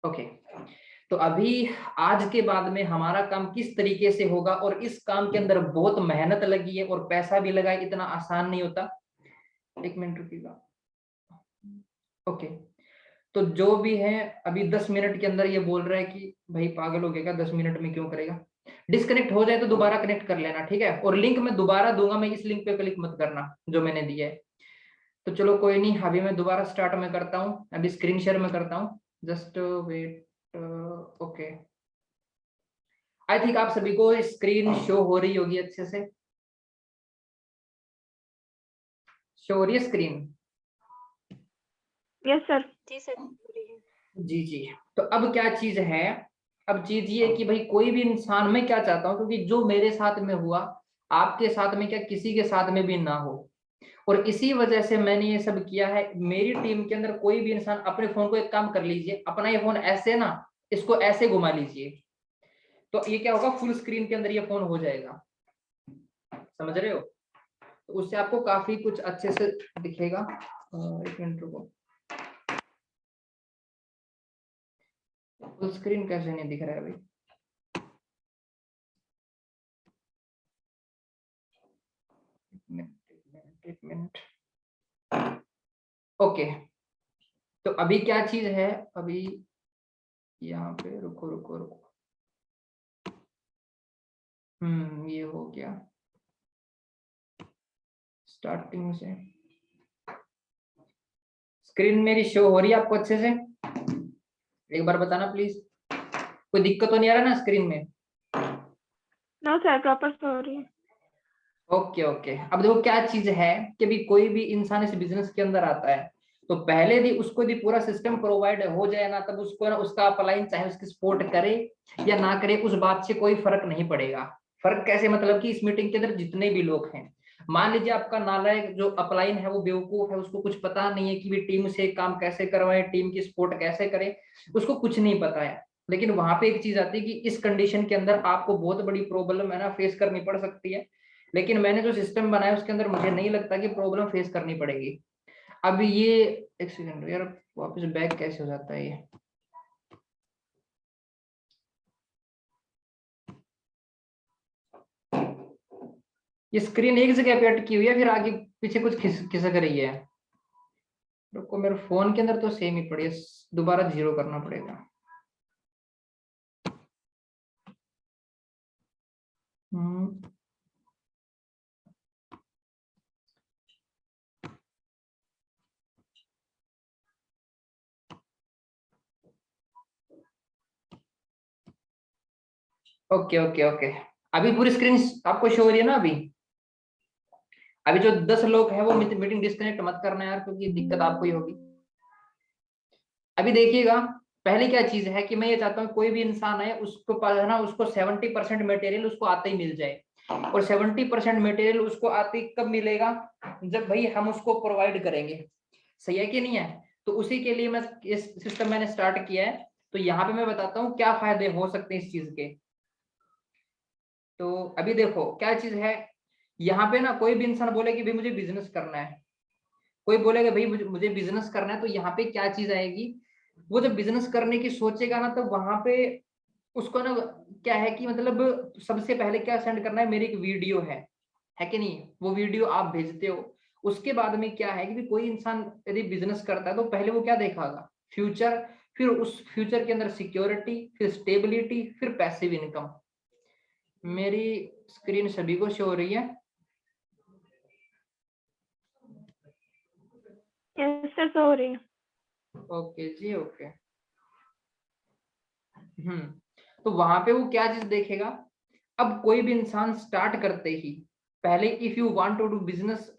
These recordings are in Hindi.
ओके, तो अभी आज के बाद में हमारा काम किस तरीके से होगा, और इस काम के अंदर बहुत मेहनत लगी है और पैसा भी लगा है, इतना आसान नहीं होता। एक मिनट रुकिएगा। ओके, तो जो भी है अभी 10 मिनट के अंदर ये बोल रहा है कि भाई पागल हो गया, 10 मिनट में क्यों करेगा। डिस्कनेक्ट हो जाए तो दोबारा कनेक्ट कर लेना, ठीक है। और लिंक मैं दोबारा दूंगा, मैं इस लिंक पे क्लिक मत करना जो मैंने दिया है। तो चलो कोई नहीं, अभी मैं दोबारा स्टार्ट में करता हूँ, अभी स्क्रीन शेयर में करता हूँ, just wait. Okay, I think आप सभी को स्क्रीन शो हो रही होगी अच्छे से, शो हो रही है स्क्रीन? Yes sir. जी सर। जी जी। तो अब क्या चीज है, अब चीज ये कि भाई कोई भी इंसान, मैं क्या चाहता हूँ, क्योंकि जो मेरे साथ में हुआ आपके साथ में क्या किसी के साथ में भी ना हो, और इसी वजह से मैंने ये सब किया है। मेरी टीम के अंदर कोई भी इंसान अपने फोन को, एक काम कर लीजिए, अपना ये फोन ऐसे ना, इसको ऐसे घुमा लीजिए, तो ये क्या होगा, फुल स्क्रीन के अंदर ये फोन हो जाएगा, समझ रहे हो। तो उससे आपको काफी कुछ अच्छे से दिखेगा। एक मिनट रुको, फुल स्क्रीन कैसे नहीं दिख रहा है भाई। एक मिनट। ओके, तो अभी क्या चीज है, अभी यहाँ पे रुको रुको रुको। ये हो गया स्टार्टिंग से। स्क्रीन मेरी शो हो रही है आपको अच्छे से? एक बार बताना प्लीज, कोई दिक्कत तो नहीं आ रहा ना स्क्रीन में? नो सर, प्रॉपर शो हो रही है। ओके ओके, अब देखो क्या चीज है कि भी कोई भी इंसान इस बिजनेस के अंदर आता है, तो पहले भी उसको भी पूरा सिस्टम प्रोवाइड हो जाए ना, तब उसको ना उसका अपलाइन चाहे उसकी सपोर्ट करे या ना करे, उस बात से कोई फर्क नहीं पड़ेगा। फर्क कैसे, मतलब कि इस मीटिंग के अंदर जितने भी लोग हैं, मान लीजिए आपका नालायक जो अपलाइन है वो बेवकूफ है, उसको कुछ पता नहीं है कि भी टीम से काम कैसे करवाए, टीम की सपोर्ट कैसे करे, उसको कुछ नहीं पता है। लेकिन वहां पे एक चीज आती है कि इस कंडीशन के अंदर आपको बहुत बड़ी प्रॉब्लम है ना फेस करनी पड़ सकती है, लेकिन मैंने जो सिस्टम बनाया उसके अंदर मुझे नहीं लगता कि प्रॉब्लम फेस करनी पड़ेगी। अब ये, एक सेकंड यार, वापस बैक कैसे हो जाता है ये। ये स्क्रीन एक जगह पे अटकी हुई है, फिर आगे पीछे कुछ खिसक रही है। रुको, मेरे फोन के अंदर तो सेम ही पड़ी है, दोबारा जीरो करना पड़ेगा। ओके ओके ओके, अभी पूरी स्क्रीन आपको शो हो रही है ना? अभी जो 10 लोग हैं वो मीटिंग डिस्कनेक्ट मत करना यार, क्योंकि दिक्कत आपको ही होगी। अभी देखिएगा, पहले क्या चीज है कि मैं ये चाहता हूँ कोई भी इंसान है उसको पास है ना, उसको 70% मटेरियल उसको आते ही मिल जाए, और 70% मटेरियल उसको आते ही कब मिलेगा, जब भाई हम उसको प्रोवाइड करेंगे। सही है कि नहीं है? तो उसी के लिए मैं इस सिस्टम मैंने स्टार्ट किया है। तो यहाँ पे मैं बताता हूँ क्या फायदे हो सकते हैं इस चीज के। तो अभी देखो क्या चीज है, यहाँ पे ना कोई भी इंसान बोले कि भाई मुझे बिजनेस करना है, कोई बोलेगा भाई मुझे बिजनेस करना है, तो यहाँ पे क्या चीज आएगी, वो जब बिजनेस करने की सोचेगा ना, तो वहां पे उसको ना क्या है कि मतलब सबसे पहले क्या सेंड करना है, मेरी एक वीडियो है कि नहीं, वो वीडियो आप भेजते हो। उसके बाद में क्या है कि कोई इंसान यदि बिजनेस करता है तो पहले वो क्या देखागा, फ्यूचर, फिर उस फ्यूचर के अंदर सिक्योरिटी, फिर स्टेबिलिटी, फिर पैसिव इनकम। मेरी स्क्रीन सभी को शो हो रही है? यस सर, शो हो रही है। ओके जी, ओके। तो वहां पे वो क्या चीज देखेगा, अब कोई भी इंसान स्टार्ट करते ही पहले, if you want to do business,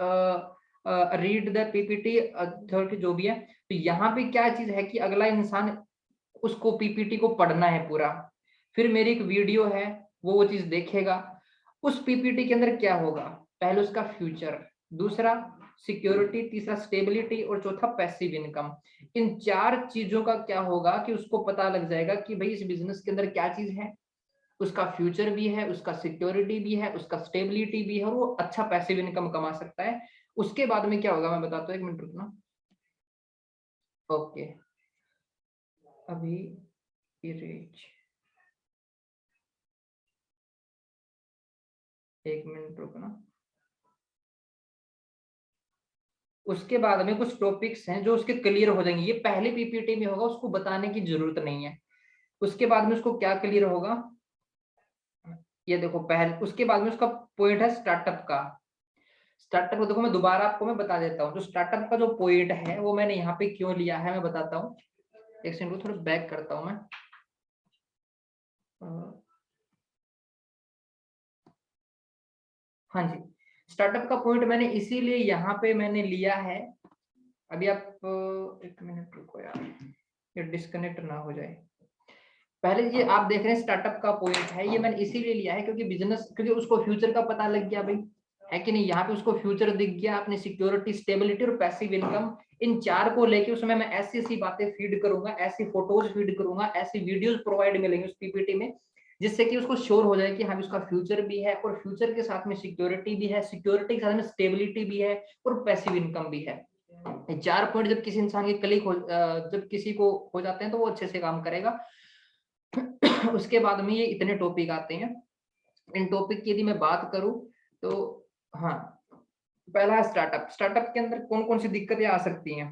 read the PPT authority जो भी है, तो यहाँ पे क्या चीज है कि अगला इंसान उसको पीपीटी को पढ़ना है पूरा, फिर मेरी एक वीडियो है वो चीज देखेगा। उस पीपीटी के अंदर क्या होगा, पहले उसका फ्यूचर, दूसरा सिक्योरिटी, तीसरा स्टेबिलिटी, और चौथा पैसिव इनकम। इन चार चीजों का क्या होगा कि उसको पता लग जाएगा कि भाई इस बिजनेस के अंदर क्या चीज है, उसका फ्यूचर भी है, उसका सिक्योरिटी भी है, उसका स्टेबिलिटी भी है, और वो अच्छा पैसिव इनकम कमा सकता है। उसके बाद में क्या होगा मैं बताता हूँ, एक मिनट रुकना। ओके, अभी इरेज, एक मिनट रुकना। उसके बाद में कुछ टॉपिक्स हैं जो उसके क्लियर हो जाएंगे, ये पहले पीपीटी में होगा, उसको बताने की जरूरत नहीं है। उसके बाद में उसको क्या क्लियर होगा, ये देखो पहले, उसके बाद में उसका पॉइंट है स्टार्टअप का। स्टार्टअप को देखो मैं दोबारा आपको मैं बता देता हूँ, जो स्टार्टअप का जो पॉइंट है वो मैंने यहाँ पे क्यों लिया है मैं बताता हूँ। एक सेकंड को थोड़ा बैक करता हूँ मैं। हाँ जी, स्टार्टअप का पॉइंट मैंने इसीलिए यहाँ पे मैंने लिया है। अभी आप एक मिनट रुको यार, ये डिस्कनेक्ट ना हो जाए। पहले ये आप देख रहे हैं स्टार्टअप का पॉइंट है, ये मैंने इसीलिए लिया है क्योंकि बिजनेस, क्योंकि उसको फ्यूचर का पता लग गया भाई, है कि नहीं। यहाँ पे उसको फ्यूचर दिख गया, अपनी सिक्योरिटी, स्टेबिलिटी और पैसिव इनकम, इन चार को लेके उसमें मैं ऐसी ऐसी बातें फीड करूंगा, ऐसी फोटोज फीड करूंगा, ऐसी वीडियोज प्रोवाइड मिलेंगे उस पीपीटी में, जिससे कि उसको श्योर हो जाए कि हाँ उसका फ्यूचर भी है और फ्यूचर के साथ में सिक्योरिटी भी है, सिक्योरिटी के साथ में स्टेबिलिटी भी है और पैसिव इनकम भी है। चार पॉइंट जब किसी इंसान के क्लिक हो, जब किसी को हो जाते हैं तो वो अच्छे से काम करेगा। उसके बाद में ये इतने टॉपिक आते हैं। इन टॉपिक की यदि मैं बात करूं तो हाँ, पहला है स्टार्टअप। स्टार्टअप के अंदर कौन कौन सी दिक्कतें आ सकती हैं।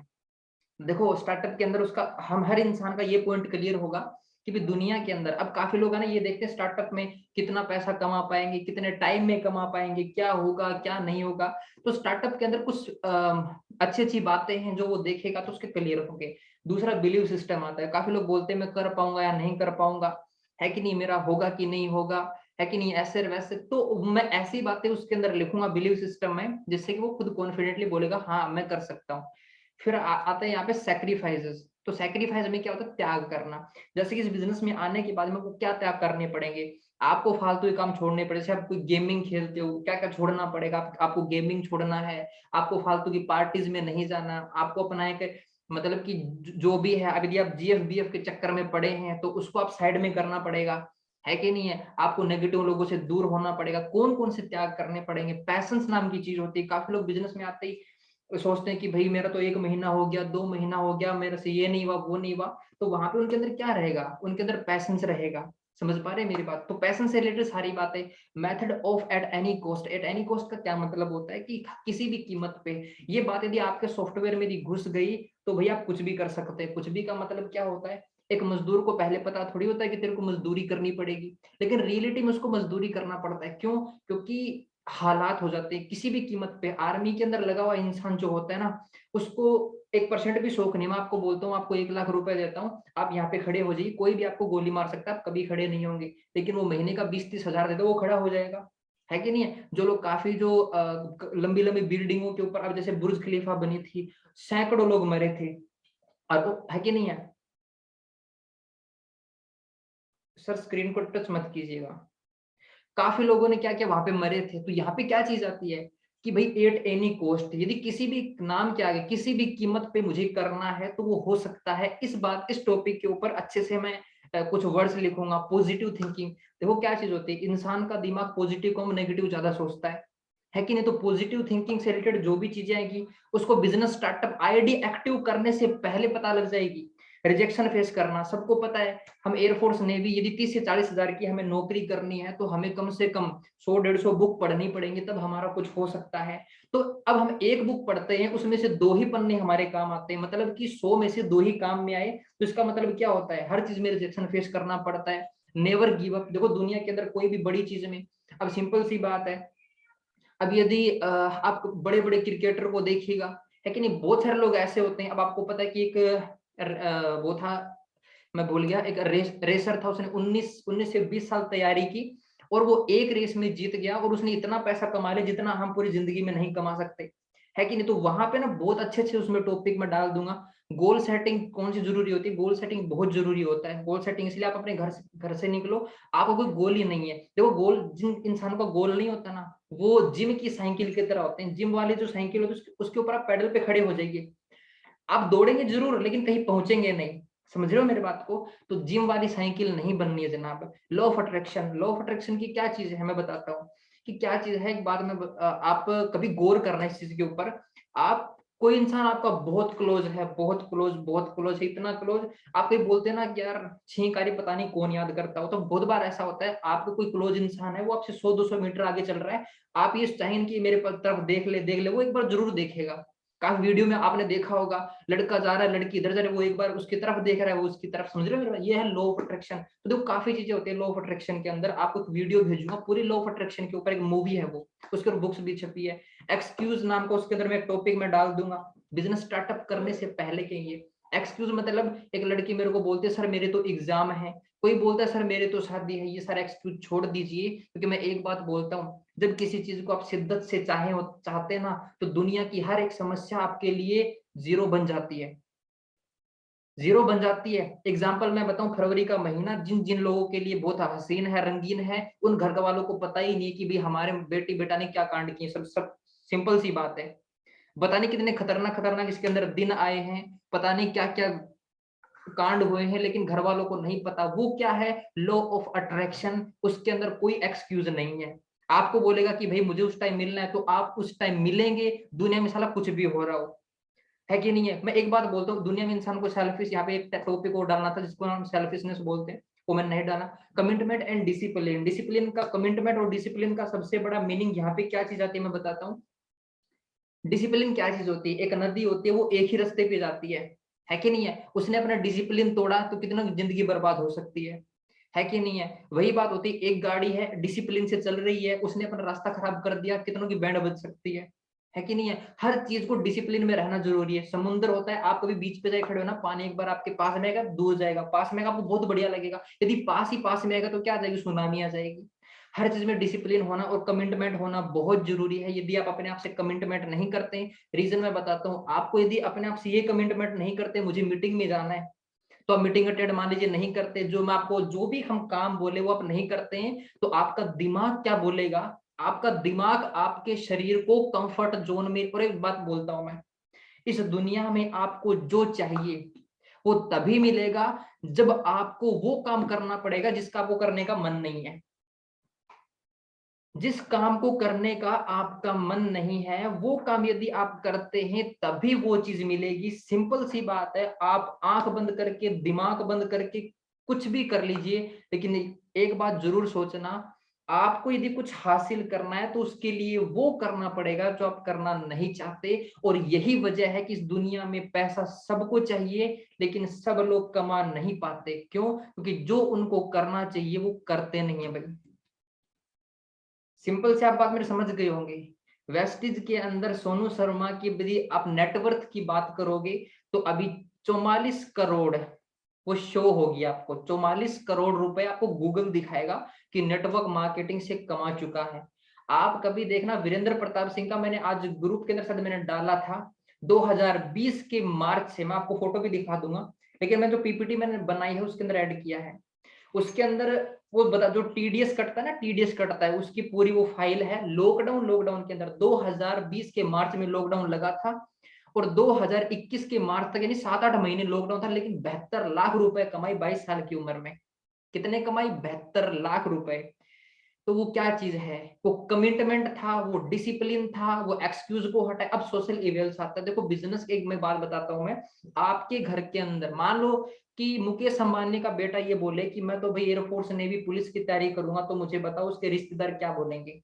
देखो स्टार्टअप के अंदर उसका, हम हर इंसान का ये पॉइंट क्लियर होगा कि भी दुनिया के अंदर अब काफी लोग है ना, ये देखते हैं स्टार्टअप में कितना पैसा कमा पाएंगे, कितने टाइम में कमा पाएंगे, क्या होगा क्या नहीं होगा। तो स्टार्टअप के अंदर कुछ अच्छी अच्छी बातें हैं जो वो देखेगा तो उसके क्लियर होंगे। दूसरा बिलीव सिस्टम आता है, काफी लोग बोलते हैं मैं कर पाऊंगा या नहीं कर पाऊंगा, है कि नहीं, मेरा होगा कि नहीं होगा, है कि नहीं, ऐसे वैसे। तो मैं ऐसी बातें उसके अंदर लिखूंगा बिलीव सिस्टम में, जिससे कि वो खुद कॉन्फिडेंटली बोलेगा हाँ मैं कर सकता हूँ। फिर आता है यहाँ पे सैक्रिफाइसेस। तो सैक्रिफाइस में क्या होता है, त्याग करना। जैसे कि इस बिजनेस में आने के बाद में आपको क्या त्याग करने पड़ेंगे, आपको फालतू के काम छोड़ने पड़े। जैसे आप कोई गेमिंग खेलते हो, क्या क्या छोड़ना पड़ेगा, आपको गेमिंग छोड़ना है, आपको फालतू की पार्टीज में नहीं जाना, आपको अपना एक मतलब कि जो भी है, अब यदि आप जीएफ बीएफ के चक्कर में पड़े हैं तो उसको आप साइड में करना पड़ेगा, है कि नहीं है। आपको नेगेटिव लोगों से दूर होना पड़ेगा। कौन कौन से त्याग करने पड़ेंगे, पैशंस नाम की चीज होती है। काफी लोग बिजनेस में आते ही सोचते हैं कि भाई मेरा तो 1 महीना हो गया, 2 महीना हो गया, मेरे से ये नहीं हुआ वो नहीं हुआ। तो वहां पे उनके अंदर क्या रहेगा, उनके अंदर पैशंस रहेगा। समझ पा रहे हैं मेरी बात। तो पैशन से रिलेटेड सारी बातें। Method of at any cost. At any cost का क्या मतलब होता है कि किसी भी कीमत पे। ये बात यदि आपके सॉफ्टवेयर में यदि घुस गई तो भैया आप कुछ भी कर सकते हैं। कुछ भी का मतलब क्या होता है, एक मजदूर को पहले पता थोड़ी होता है कि तेरे को मजदूरी करनी पड़ेगी, लेकिन रियलिटी में उसको मजदूरी करना पड़ता है। क्यों, क्योंकि हालात हो जाते हैं किसी भी कीमत पे। आर्मी के अंदर लगा हुआ इंसान जो होता है ना, उसको 1% भी शौक नहीं। मैं आपको बोलता हूँ आपको 1 लाख रुपए देता हूँ, आप यहाँ पे खड़े हो जाइए, कोई भी आपको गोली मार सकता है, आप कभी खड़े नहीं होंगे। लेकिन वो महीने का 20-30 हजार दे दो, वो खड़ा हो जाएगा, है कि नहीं है। जो लोग काफी जो लंबी लंबी बिल्डिंगों के ऊपर, अब जैसे बुर्ज खलीफा बनी थी, सैकड़ों लोग मरे थे, और वो है कि नहीं है। सर स्क्रीन को टच मत कीजिएगा। काफी लोगों ने क्या क्या वहां पे मरे थे। तो यहाँ पे क्या चीज आती है कि भाई एट एनी कॉस्ट, यदि किसी भी नाम के आगे किसी भी कीमत पे मुझे करना है तो वो हो सकता है। इस बात, इस टॉपिक के ऊपर अच्छे से मैं कुछ वर्ड्स लिखूंगा। पॉजिटिव थिंकिंग, देखो क्या चीज होती है, इंसान का दिमाग पॉजिटिव कम नेगेटिव ज्यादा सोचता है कि नहीं। तो पॉजिटिव थिंकिंग से रिलेटेड जो भी चीजें आएगी, उसको बिजनेस स्टार्टअप आईडी एक्टिव करने से पहले पता लग जाएगी। रिजेक्शन फेस करना सबको पता है। हम एयरफोर्स नेवी, यदि 30 से 40 हजार की हमें नौकरी करनी है तो हमें कम से कम 100-150 बुक पढ़नी पड़ेंगी, तब हमारा कुछ हो सकता है। तो अब हम एक बुक पढ़ते हैं, उसमें से 2 ही पन्ने हमारे काम आते हैं, मतलब कि 100 में से 2 ही काम में आए। तो इसका मतलब क्या होता है, हर चीज में रिजेक्शन फेस करना पड़ता है। Never give up. देखो दुनिया के अंदर कोई भी बड़ी चीज में, अब सिंपल सी बात है, अब यदि आप बड़े बड़े क्रिकेटर को देखिएगा, है कि नहीं, बहुत सारे लोग ऐसे होते हैं। अब आपको पता है कि एक वो था, मैं भूल गया, एक रेसर था, उसने 19 से 20 साल तैयारी की और वो एक रेस में जीत गया, और उसने इतना पैसा कमा लिया जितना हम पूरी जिंदगी में नहीं कमा सकते, है कि नहीं। तो वहां पे ना बहुत अच्छे अच्छे उसमें टॉपिक में डाल दूंगा। गोल सेटिंग कौन सी जरूरी होती है, गोल सेटिंग बहुत जरूरी होता है। गोल सेटिंग इसलिए आप अपने घर से निकलो, आपको कोई गोल ही नहीं है। देखो गोल, जिन इंसान का गोल नहीं होता ना, वो जिम की साइकिल की तरह होते हैं। जिम वाली जो साइकिल होती है उसके ऊपर आप पैडल पे खड़े हो जाइए, आप दौड़ेंगे जरूर लेकिन कहीं पहुंचेंगे नहीं। समझ रहे हो मेरी बात को। तो जिम वाली साइकिल नहीं बननी है जनाब। Law of attraction, law of attraction की क्या चीज है मैं बताता हूँ कि क्या चीज है। एक बात में आप कभी गौर करना इस चीज के ऊपर। आप कोई इंसान आपका बहुत क्लोज है, बहुत क्लोज, बहुत क्लोज है, इतना क्लोज, आप कहीं बोलते हैं ना कि यार छींकारी पता नहीं कौन याद करता हो, तो बहुत बार ऐसा होता है आपका कोई क्लोज इंसान है, वो आपसे 100-200 मीटर आगे चल रहा है, आप ये चाहें कि मेरे तरफ देख ले, वो एक बार जरूर देखेगा। काफी वीडियो में आपने देखा होगा, लड़का जा रहा है, लड़की इधर जा रही है, वो एक बार उसकी तरफ देख रहा है, वो उसकी तरफ, समझ रहे हो, ये है लॉ ऑफ अट्रैक्शन। तो देखो काफी चीजें होती है लॉ ऑफ अट्रैक्शन के अंदर, आपको एक वीडियो भेजूंगा पूरी लॉ ऑफ अट्रैक्शन के ऊपर, एक मूवी है वो, उसके ऊपर बुक्स भी छपी है, एक्सक्यूज नाम का, उसके अंदर मैं एक टॉपिक में डाल दूंगा, बिजनेस स्टार्टअप करने से पहले के ये एक्सक्यूज, मतलब एक लड़की मेरे को बोलती है सर मेरे तो एग्जाम है, कोई बोलता है सर मेरे तो शादी है, ये सारे एक्सक्यूज छोड़ दीजिए, क्योंकि मैं एक बात बोलता हूँ, जब किसी चीज को आप शिद्दत से चाहते हैं ना, तो दुनिया की हर एक समस्या आपके लिए जीरो बन जाती है, जीरो बन जाती है। एग्जाम्पल मैं बताऊं, फरवरी का महीना जिन जिन लोगों के लिए बहुत हसीन है, रंगीन है, उन घर वालों को पता ही नहीं कि भाई हमारे बेटी बेटा ने क्या कांड किए, सब सब सिंपल सी बात है, पता नहीं कितने खतरनाक खतरनाक इसके अंदर दिन आए हैं, पता नहीं क्या क्या कांड हुए हैं, लेकिन घर वालों को नहीं पता वो क्या है, लॉ ऑफ अट्रैक्शन, उसके अंदर कोई एक्सक्यूज नहीं है। आपको बोलेगा कि भाई मुझे उस टाइम मिलना है, तो आप उस टाइम मिलेंगे, दुनिया में साला कुछ भी हो रहा हो, है कि नहीं है। मैं एक बात बोलता हूँ, दुनिया में इंसान को सेल्फिश, यहाँ पे एक टॉपिक को डालना था जिसको हम सेल्फिशनेस बोलते हैं, वो मैंने नहीं डाला। कमिटमेंट एंड डिसिप्लिन, डिसिप्लिन का, कमिटमेंट और डिसिप्लिन का सबसे बड़ा मीनिंग यहाँ पे क्या चीज आती है मैं बताता हूँ। डिसिप्लिन क्या चीज होती है, एक नदी होती है, वो एक ही रास्ते पे जाती है कि नहीं है, उसने अपना डिसिप्लिन तोड़ा तो कितना जिंदगी बर्बाद हो सकती है कि नहीं है। वही बात होती है, एक गाड़ी है डिसिप्लिन से चल रही है, उसने अपना रास्ता खराब कर दिया, कितनों की बैंड बज सकती है कि नहीं है। हर चीज को डिसिप्लिन में रहना जरूरी है। समुद्र होता है, आप कभी बीच पे जाए खड़े हो ना, पानी एक बार आपके पास में आएगा, दूर जाएगा, पास में आएगा आपको बहुत बढ़िया लगेगा, यदि पास ही पास में आएगा तो क्या आ जाएगी, सुनामी आ जाएगी। हर चीज में डिसिप्लिन होना और कमिटमेंट होना बहुत जरूरी है। यदि आप अपने आप से कमिटमेंट नहीं करते, रीजन मैं बताता हूँ आपको, यदि अपने आप से ये कमिटमेंट नहीं करते मुझे मीटिंग में जाना है, तो आप मीटिंग अटेंड मान लीजिए नहीं करते, जो मैं आपको जो भी हम काम बोले वो आप नहीं करते हैं, तो आपका दिमाग क्या बोलेगा, आपका दिमाग आपके शरीर को कंफर्ट जोन में, और एक बात बोलता हूं मैं, इस दुनिया में आपको जो चाहिए वो तभी मिलेगा जब आपको वो काम करना पड़ेगा जिसका आपको करने का मन नहीं है। जिस काम को करने का आपका मन नहीं है, वो काम यदि आप करते हैं तभी वो चीज मिलेगी। सिंपल सी बात है, आप आंख बंद करके, दिमाग बंद करके कुछ भी कर लीजिए, लेकिन एक बात जरूर सोचना, आपको यदि कुछ हासिल करना है तो उसके लिए वो करना पड़ेगा जो आप करना नहीं चाहते। और यही वजह है कि इस दुनिया में पैसा सबको चाहिए, लेकिन सब लोग कमा नहीं पाते। क्यों? क्योंकि जो उनको करना चाहिए वो करते नहीं है भाई। सिंपल से आप बात मेरे समझ गए होंगे। वेस्टिज के अंदर सोनू शर्मा की यदि आप नेटवर्थ की बात करोगे तो अभी 44 करोड़ वो शो होगी आपको, 44 करोड़ रुपए आपको गूगल दिखाएगा कि नेटवर्क मार्केटिंग से कमा चुका है। आप कभी देखना, वीरेंद्र प्रताप सिंह का मैंने आज ग्रुप के अंदर शायद मैंने डाला था, 2020 के मार्च से, मैं आपको फोटो भी दिखा दूंगा, लेकिन मैं जो पीपीटी मैंने बनाई है उसके अंदर ऐड किया है, उसके अंदर वो बता, जो टीडीएस कटता है ना, टीडीएस कटता है, उसकी पूरी वो फाइल है। लॉकडाउन, लॉकडाउन के अंदर 2020 के मार्च में लॉकडाउन लगा था, और 2021 के मार्च तक यानी 7-8 महीने लॉकडाउन था, लेकिन 72 लाख रुपए कमाई 22 साल की उम्र में। कितने कमाई? 72 लाख रुपए। तो वो क्या चीज है, वो कमिटमेंट था, वो डिसिप्लिन था, वो एक्सक्यूज को हटाए। अब सोशल इवेल्स आता है। देखो बिजनेस की एक मैं बात बताता हूँ, मैं आपके घर के अंदर मान लो कि मुकेश अंबानी का बेटा ये बोले कि मैं तो भाई एयरफोर्स नेवी पुलिस की तैयारी करूंगा, तो मुझे बताओ उसके रिश्तेदार क्या बोलेंगे।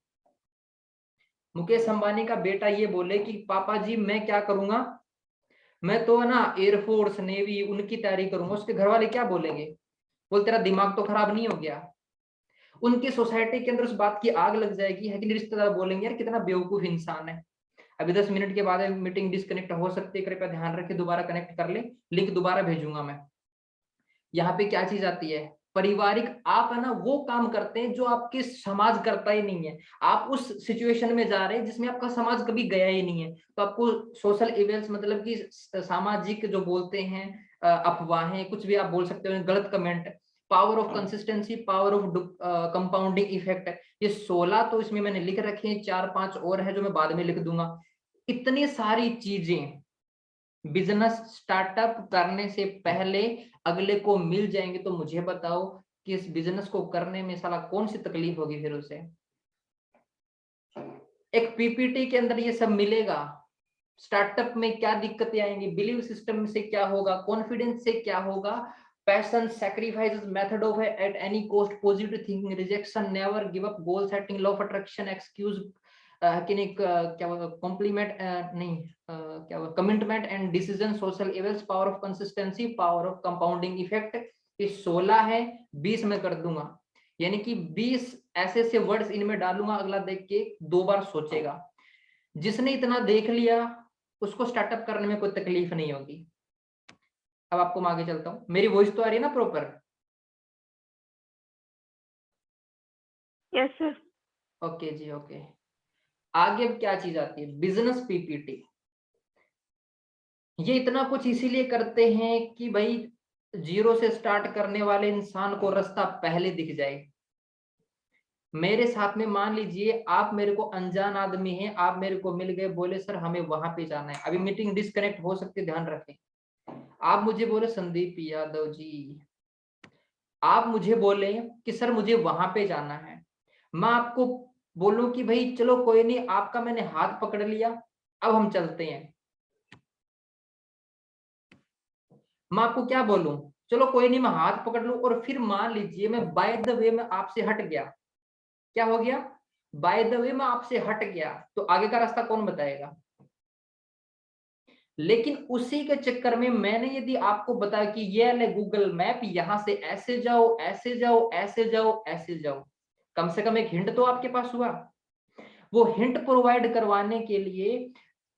मुकेश अंबानी का बेटा ये बोले कि पापा जी मैं क्या करूंगा, मैं तो है ना एयरफोर्स नेवी उनकी तैयारी करूंगा, उसके घर वाले क्या बोलेंगे? बोल तेरा दिमाग तो खराब नहीं हो गया? उनकी सोसाइटी के अंदर उस बात की आग लग जाएगी, है कि रिश्तेदार बोलेंगे यार कितना बेवकूफ इंसान है। अभी 10 मिनट के बाद मीटिंग डिस्कनेक्ट हो सकती है, कृपया ध्यान रखें, दोबारा कनेक्ट कर ले, लिंक दोबारा भेजूंगा मैं। यहाँ पे क्या चीज आती है, पारिवारिक, आप है ना वो काम करते हैं जो आपके समाज करता ही नहीं है। आप उस सिचुएशन में जा रहे हैं जिसमें आपका समाज कभी गया ही नहीं है, तो आपको सोशल इवेंट्स, मतलब कि सामाजिक जो बोलते हैं अफवाहें, कुछ भी आप बोल सकते हो, गलत comment, power of consistency, power of compounding effect, ये 16 तो इसमें मैंने लिख रखे हैं, 4-5 और है जो मैं बाद में लिख दूंगा। इतनी सारी चीजें बिजनेस स्टार्टअप करने से पहले अगले को मिल जाएंगे, तो मुझे बताओ कि इस बिजनेस को करने में साला कौन सी तकलीफ होगी फिर उसे। एक पीपीटी के अंदर ये सब मिलेगा, स्टार्टअप में क्या दिक्कतें आएंगी, बिलीव सिस्टम से क्या होगा, कॉन्फिडेंस से क्या होगा, passion, sacrifices, method of at any cost, positive thinking, rejection, never give up, goal setting, law of attraction, excuse क्या कॉम्प्लीमेंट नहीं क्या commitment and decision, social इवेल्स, power of consistency, power of compounding effect. ये 16 है, 20 में कर दूंगा, यानी कि 20 ऐसे ऐसे वर्ड्स इनमें डालूंगा, अगला देख के 2 बार सोचेगा। जिसने इतना देख लिया उसको स्टार्टअप करने में कोई तकलीफ नहीं होगी। अब आपको मैं आगे चलता हूँ, मेरी वॉइस तो आ रही है ना प्रॉपर? Yes sir. ओके जी, ओके। आगे अब क्या चीज आती है, बिजनेस पीपीटी। ये इतना कुछ इसीलिए करते हैं कि भाई जीरो से स्टार्ट करने वाले इंसान को रास्ता पहले दिख जाए। मेरे साथ में मान लीजिए आप मेरे को अनजान आदमी हैं, आप मेरे को मिल गए, बोले सर हमें वहां पे जाना है, अभी मीटिंग डिस्कनेक्ट हो सकती है, ध्यान रखें। आप मुझे बोले संदीप यादव जी, आप मुझे बोले कि सर मुझे वहां पे जाना है, मैं आपको बोलूं कि भाई चलो कोई नहीं, आपका मैंने हाथ पकड़ लिया, अब हम चलते हैं। मैं आपको क्या बोलूं, चलो कोई नहीं मैं हाथ पकड़ लूं, और फिर मान लीजिए मैं बाय द वे में आपसे हट गया, क्या हो गया, बाय द वे मैं आपसे हट गया, तो आगे का रास्ता कौन बताएगा? लेकिन उसी के चक्कर में मैंने यदि आपको बताया कि ये ले गूगल मैप, यहां से ऐसे जाओ, ऐसे जाओ, ऐसे जाओ, ऐसे जाओ, कम से कम एक हिंट तो आपके पास हुआ। वो हिंट प्रोवाइड करवाने के लिए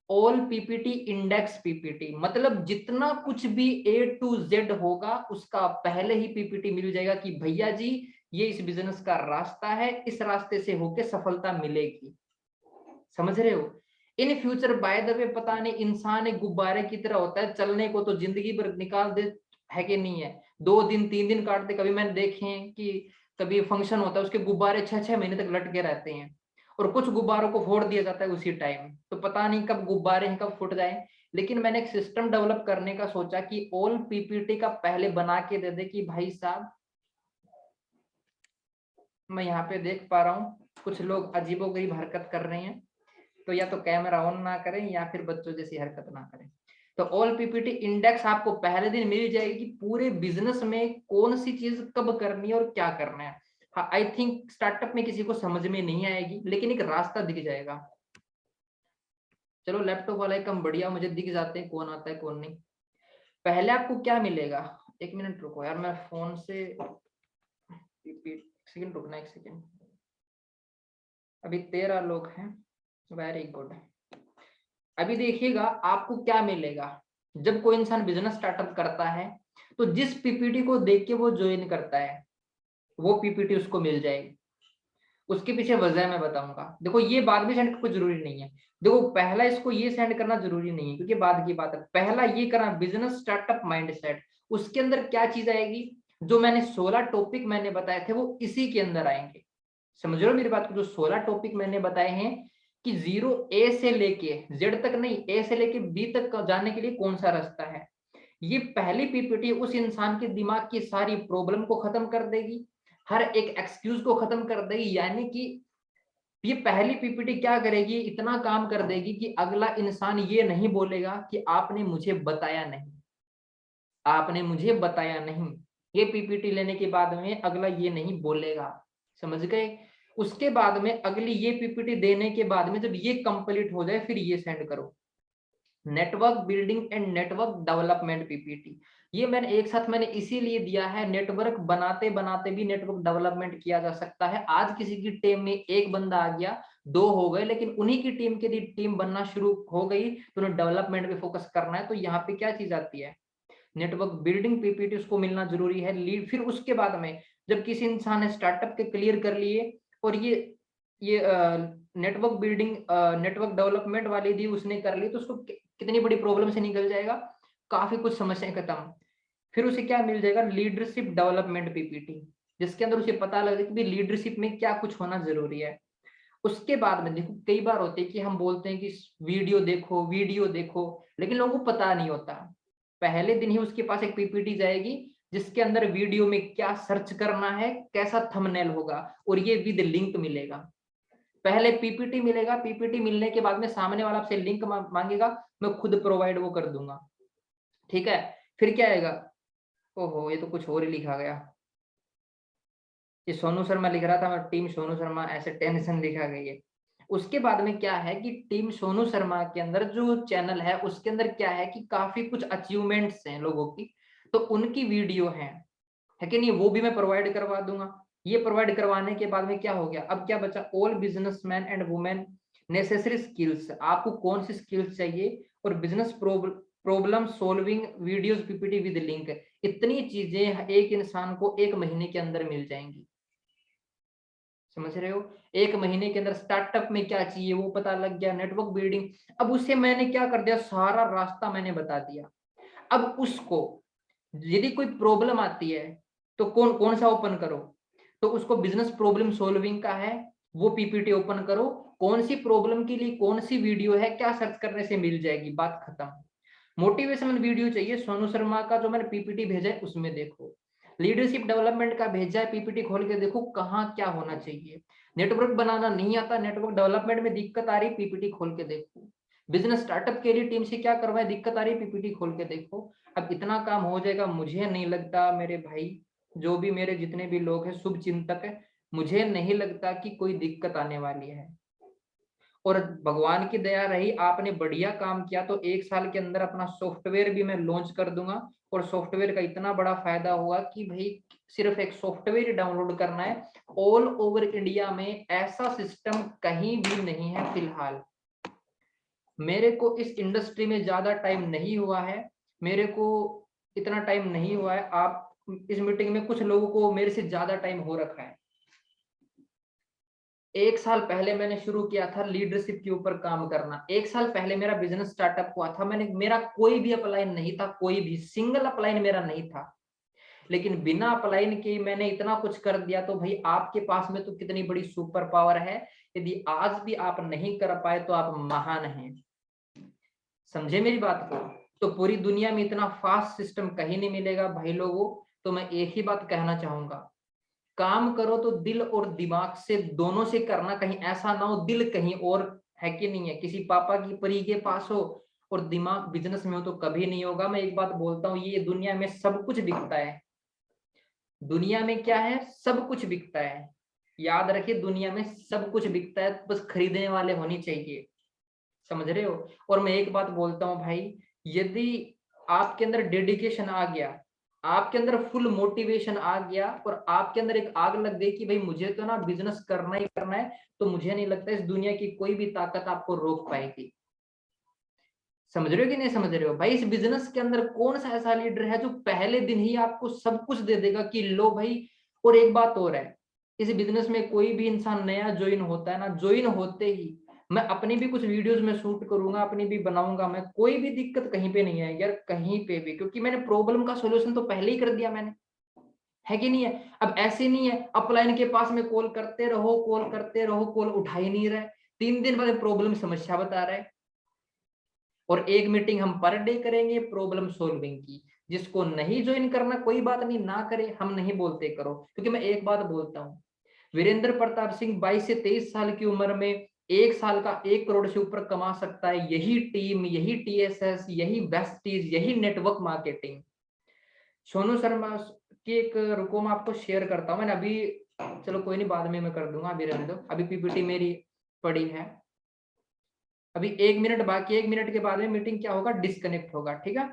ऑल पीपीटी इंडेक्स पीपीटी, मतलब जितना कुछ भी A to Z होगा उसका पहले ही पीपीटी मिल जाएगा कि भैया जी ये इस बिजनेस का रास्ता है, इस रास्ते से होके सफलता मिलेगी। समझ रहे हो? In future by the way पता नहीं इंसान एक गुब्बारे की तरह होता है, चलने को तो जिंदगी भर निकाल दे, है कि नहीं है, 2 दिन 3 दिन काट दे। कभी मैंने देखे हैं कि कभी फंक्शन होता है उसके गुब्बारे 6-6 महीने तक लटके रहते हैं, और कुछ गुब्बारों को फोड़ दिया जाता है उसी टाइम, तो पता नहीं कब गुब्बारे हैं कब फूट जाए। लेकिन मैंने एक सिस्टम डेवलप करने का सोचा कि ऑल पीपीटी का पहले बना के दे दे कि भाई साहब, मैं यहाँ पे देख पा रहा हूँ कुछ लोग अजीबोगरीब हरकत कर रहे हैं, तो या तो कैमरा ऑन ना करें या फिर बच्चों जैसी हरकत ना करें। तो ऑल पीपीटी इंडेक्स आपको पहले दिन मिल जाएगी कि पूरे बिजनेस में कौन सी चीज कब करनी है और क्या करना है। हाँ, आई थिंक स्टार्टअप में किसी को समझ में नहीं आएगी, लेकिन एक रास्ता दिख जाएगा। चलो लैपटॉप वाला एक कम बढ़िया, मुझे दिख जाते हैं कौन आता है कौन नहीं। पहले आपको क्या मिलेगा, 1 मिनट रुको यार, मैं फोन से सेकंड रुकना, 1 सेकंड। अभी 13 लोग हैं, वेरी गुड। अभी देखिएगा आपको क्या मिलेगा। जब कोई इंसान बिजनेस स्टार्टअप करता है तो जिस पीपीटी को देख के वो ज्वाइन करता है वो पीपीटी उसको मिल जाएगी। उसके पीछे वजह मैं बताऊंगा। देखो ये बाद में सेंड करना जरूरी नहीं है, देखो पहला इसको ये सेंड करना जरूरी नहीं है क्योंकि बाद की बात है, पहला ये करना बिजनेस स्टार्टअप माइंडसेट। उसके अंदर क्या चीज आएगी, जो मैंने 16 टॉपिक मैंने बताए थे वो इसी के अंदर आएंगे। समझ रहे हो मेरी बात को? जो 16 टॉपिक मैंने बताए हैं कि 0 से लेके जेड तक नहीं, ए से लेके बी तक जाने के लिए कौन सा रास्ता है, ये पहली पीपीटी उस इंसान के दिमाग की सारी प्रॉब्लम को खत्म कर देगी, हर एक एक्सक्यूज को खत्म कर देगी। यानी कि ये पहली पीपीटी क्या करेगी, इतना काम कर देगी कि अगला इंसान ये नहीं बोलेगा कि आपने मुझे बताया नहीं, आपने मुझे बताया नहीं। ये पीपीटी लेने के बाद में अगला ये नहीं बोलेगा। समझ गए? उसके बाद में अगली ये पीपीटी देने के बाद में जब ये कंप्लीट हो जाए फिर ये सेंड करो, network building and network development PPT. ये मैंने एक साथ मैंने इसीलिए दिया है, नेटवर्क बनाते बनाते भी नेटवर्क डेवलपमेंट किया जा सकता है। आज किसी की टीम में एक बंदा आ गया, 2 हो गए, लेकिन उन्हीं की टीम के टीम बनना शुरू हो गई तो उन्हें डेवलपमेंट पे फोकस करना है। तो यहाँ पे क्या चीज आती है, नेटवर्क बिल्डिंग पीपीटी उसको मिलना जरूरी है। लीड फिर उसके बाद में जब किसी इंसान ने स्टार्टअप के क्लियर कर लिए और ये नेटवर्क बिल्डिंग नेटवर्क डेवलपमेंट वाली दी उसने कर ली, तो उसको कितनी बड़ी प्रॉब्लम से निकल जाएगा, काफी कुछ समस्याएं खत्म। फिर उसे क्या मिल जाएगा, लीडरशिप डेवलपमेंट पीपीटी, जिसके अंदर उसे पता लगे कि लीडरशिप में क्या कुछ होना जरूरी है। उसके बाद में देखो कई बार होते हैं कि हम बोलते हैं कि वीडियो देखो वीडियो देखो, लेकिन लोगों को पता नहीं होता। पहले दिन ही उसके पास एक पीपीटी जाएगी जिसके अंदर वीडियो में क्या सर्च करना है, कैसा थंबनेल होगा, और ये विद लिंक मिलेगा। पहले पीपीटी मिलेगा, पीपीटी मिलने के बाद में सामने वाला आपसे लिंक मांगेगा, मैं खुद प्रोवाइड वो कर दूंगा, ठीक है। फिर क्या आएगा, ओहो ये तो कुछ और ही लिखा गया, ये सोनू शर्मा लिख रहा था मैं, टीम सोनू शर्मा ऐसे टेंशन लिखा गई है। उसके बाद में क्या है कि टीम सोनू शर्मा के अंदर जो चैनल है उसके अंदर क्या है कि काफी कुछ अचीवमेंट्स हैं लोगों की, तो उनकी वीडियो है कि नहीं, वो भी मैं प्रोवाइड करवा दूंगा। ये प्रोवाइड करवाने के बाद में क्या हो गया, अब क्या बचा, all businessman and women necessary skills, आपको कौन सी स्किल्स चाहिए, और business problem solving videos PPT with link, इतनी चीजें एक इंसान को 1 महीने के अंदर मिल जाएंगी। समझ रहे हो, 1 महीने के अंदर स्टार्टअप में क्या चाहिए वो पता लग गया, नेटवर्क बिल्डिंग, अब उसे मैंने क्या कर दिया, सारा रास्ता मैंने बता दिया। अब उसको यदि कोई प्रॉब्लम आती है तो कौन कौन सा ओपन करो, तो उसको बिजनेस प्रॉब्लम सॉल्विंग का है वो पीपीटी ओपन करो, कौन सी प्रॉब्लम के लिए कौन सी वीडियो है, क्या सर्च करने से मिल जाएगी, बात खत्म। मोटिवेशनल वीडियो चाहिए, सोनू शर्मा का जो मैंने पीपीटी भेजा है उसमें देखो, लीडरशिप डेवलपमेंट का भेजा है पीपीटी खोल के देखो कहाँ क्या होना चाहिए, नेटवर्क बनाना नहीं आता, नेटवर्क डेवलपमेंट में दिक्कत आ रही, पीपीटी खोल के देखो, बिजनेस स्टार्टअप के लिए टीम से क्या करवाए, दिक्कत आ रही, पीपीटी खोल के देखो। अब इतना काम हो जाएगा, मुझे नहीं लगता मेरे भाई, जो भी मेरे जितने भी लोग हैं शुभ चिंतक है, मुझे नहीं लगता कि कोई दिक्कत आने वाली है। और भगवान की दया रही, आपने बढ़िया काम किया तो 1 साल के अंदर अपना सॉफ्टवेयर भी मैं लॉन्च कर दूंगा, और सॉफ्टवेयर का इतना बड़ा फायदा होगा कि भाई सिर्फ एक सॉफ्टवेयर डाउनलोड करना है, ऑल ओवर इंडिया में ऐसा सिस्टम कहीं भी नहीं है फिलहाल। मेरे को इस इंडस्ट्री में ज्यादा टाइम नहीं हुआ है, मेरे को इतना टाइम नहीं हुआ है, आप इस मीटिंग में कुछ लोगों को मेरे से ज्यादा टाइम हो रखा है। 1 साल पहले मैंने शुरू किया था लीडरशिप के ऊपर काम करना, 1 साल पहले मेरा बिजनेस स्टार्टअप हुआ था, मेरा कोई भी अपलाइन नहीं था, कोई भी सिंगल अपलाइन मेरा नहीं था, लेकिन बिना अपलाइन के मैंने इतना कुछ कर दिया, तो भाई आपके पास में तो कितनी बड़ी सुपर पावर है, यदि आज भी आप नहीं कर पाए तो आप महान हैं। समझे मेरी बात को, तो पूरी दुनिया में इतना फास्ट सिस्टम कहीं नहीं मिलेगा भाई लोगों। तो मैं एक ही बात कहना चाहूंगा, काम करो तो दिल और दिमाग से दोनों से करना, कहीं ऐसा ना हो दिल कहीं और है कि नहीं है, किसी पापा की परी के पास हो और दिमाग बिजनेस में हो तो कभी नहीं होगा। मैं एक बात बोलता हूँ, ये दुनिया में सब कुछ बिकता है, दुनिया में क्या है, सब कुछ बिकता है, याद रखिए दुनिया में सब कुछ बिकता है, बस खरीदने वाले होने चाहिए। समझ रहे हो। और मैं एक बात बोलता हूँ भाई, यदि आपके अंदर डेडिकेशन आ गया, आपके अंदर फुल मोटिवेशन आ गया, और आपके अंदर एक आग लग गई कि भाई मुझे तो ना बिजनेस करना ही करना है, तो मुझे नहीं लगता इस दुनिया की कोई भी ताकत आपको रोक पाएगी। समझ रहे हो कि नहीं समझ रहे हो भाई, इस बिजनेस के अंदर कौन सा ऐसा लीडर है जो पहले दिन ही आपको सब कुछ दे देगा कि लो भाई। और एक बात और है, इस बिजनेस में कोई भी इंसान नया ज्वाइन होता है ना, ज्वाइन होते ही मैं अपनी भी कुछ वीडियोस में शूट करूंगा, अपनी भी बनाऊंगा, मैं कोई भी दिक्कत कहीं पे नहीं आएगी यार, कहीं पे भी, क्योंकि मैंने प्रॉब्लम का सोल्यूशन तो पहले ही कर दिया मैंने, है कि नहीं है। अब ऐसे नहीं है अपलाइन के पास में कॉल करते रहो, कॉल करते रहो, कॉल उठा ही नहीं रहे, 3 दिन बाद प्रॉब्लम समस्या बता रहा है, और एक मीटिंग हम पर डे करेंगे प्रॉब्लम सॉल्विंग की। जिसको नहीं ज्वाइन करना कोई बात नहीं, ना करे, हम नहीं बोलते करो, क्योंकि मैं एक बात बोलता हूँ, वीरेंद्र प्रताप सिंह 22 से 23 साल की उम्र में 1 साल का 1 करोड़ से ऊपर कमा सकता है, यही टीम, यही टीएसएस, यही वेस्टीज, यही नेटवर्क मार्केटिंग। सोनू शर्मा की एक, रुको मैं आपको शेयर करता हूँ, मैंने अभी, चलो कोई नहीं बाद में मैं कर दूंगा, अभी रहने दो, अभी पीपीटी मेरी पड़ी है, अभी 1 मिनट बाकी, 1 मिनट के बाद में मीटिंग क्या होगा, डिस्कनेक्ट होगा, ठीक है।